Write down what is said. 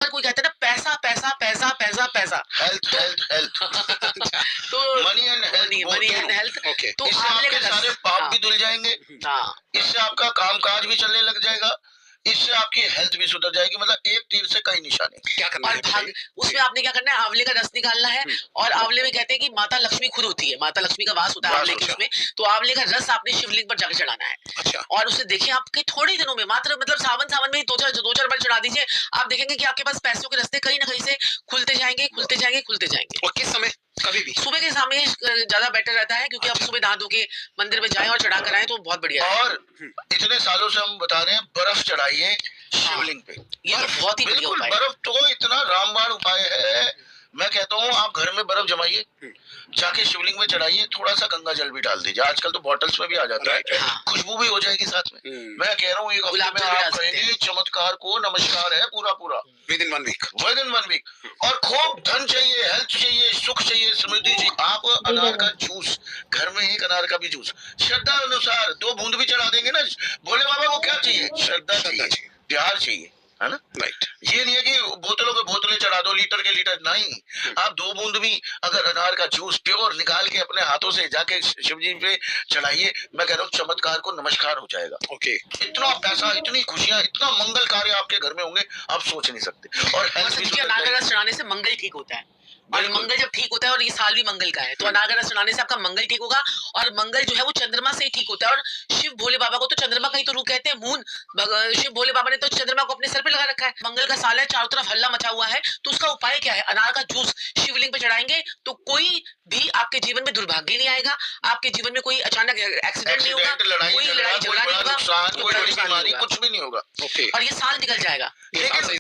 कोई कहता है ना पैसा पैसा पैसा पैसा पैसा, हेल्थ हेल्थ हेल्थ तो money and health, money and health, okay, तो इससे आंवले आपके का सारे रस। पाप हाँ भी धुल जाएंगे, हाँ, इससे आपका कामकाज भी चलने लग जाएगा, इससे आपकी हेल्थ भी सुधर जाएगी। मतलब एक तीर से कई निशाने। क्या करना और है भाग बताइए? उसमें आपने क्या करना है, आंवले का रस निकालना है। और आंवले में कहते हैं कि माता लक्ष्मी खुद होती है, माता लक्ष्मी का वास होता है वास आंवले के होता उसमें। तो आंवले का रस आपने शिवलिंग पर जाकर चढ़ाना है। अच्छा, और उसे देखिए आपके थोड़े ही दिनों में, मात्र मतलब सावन सावन में ही दो चार बार चढ़ा दीजिए, आप देखेंगे कि आपके पास पैसों के रास्ते कहीं ना कहीं से खुलते जाएंगे खुलते जाएंगे खुलते जाएंगे। और किस समय? कभी भी? सुबह के समय ज्यादा बेटर रहता है, क्योंकि आप सुबह नहा धो के मंदिर में जाएं और चढ़ा कर आए तो बहुत बढ़िया है। और इतने सालों से हम बता रहे हैं, बर्फ चढ़ाइए शिवलिंग पे। ये तो बहुत ही बढ़िया बिल्कुल, उपाय है। बर्फ तो इतना रामबाण उपाय है। मैं कहता हूँ आप घर में बर्फ जमाइए, जाके शिवलिंग में चढ़ाइए, थोड़ा सा गंगा जल भी डाल दीजिए। आजकल तो बॉटल्स में भी आ जाता है, हाँ। खुशबू भी हो जाएगी साथ में। मैं कह रहा हूँ एक हफ्ते गुलाब में जल भी डाल आप सकते कहेंगे चमत्कार को नमस्कार है पूरा पूरा, within 1 week. Within 1 week. और खूब धन चाहिए, हेल्थ चाहिए, सुख चाहिए, समृद्धि चाहिए। आप अनार का जूस, घर में एक अनार का भी जूस श्रद्धा अनुसार 2 बूंद भी चढ़ा देंगे ना, भोले बाबा को क्या चाहिए? श्रद्धा चाहिए, प्यार चाहिए, है ना? राइट। ये नहीं है कि बोतलों के बोतलें चढ़ा दो, लीटर के लीटर, नहीं। आप 2 बूंद भी अगर अनार का जूस प्योर निकाल के अपने हाथों से जाके शिव जी पे चढ़ाइए, मैं कह रहा हूँ चमत्कार को नमस्कार हो जाएगा। ओके। इतना पैसा, इतनी खुशियां, इतना मंगल कार्य आपके घर में होंगे, आप सोच नहीं सकते। और हेल्थ भी सुधर अनार का जाएगी। रस चढ़ाने से मंगल ठीक होता है, और बिल्कुल। मंगल जब ठीक होता है, और ये साल भी मंगल का है, तो अनार का रस चढ़ाने से आपका मंगल ठीक होगा। और मंगल जो है वो चंद्रमा से ही ठीक होता है। और शिव भोले बाबा को तो चंद्रमा का ही तो रूप कहते हैं, मून। शिव भोले बाबा ने तो चंद्रमा को अपने सर पे लगा रखा है। मंगल का साल है, चारों तरफ हल्ला मचा हुआ है, तो उसका उपाय क्या है? अनार का जूस शिवलिंग पे चढ़ाएंगे तो कोई भी आपके जीवन में दुर्भाग्य नहीं आएगा, आपके जीवन में कोई अचानक एक्सीडेंट नहीं होगा, लड़ाई कोई झगड़ा, लड़ाई कोई झगड़ा नहीं बड़ा होगा, नुकसान, कोई कोई बड़ा बड़ी नुकसान नहीं बीमारी, होगा। कुछ भी नहीं होगा। ओके। और ये साल निकल जाएगा। ये साल लेकिन सही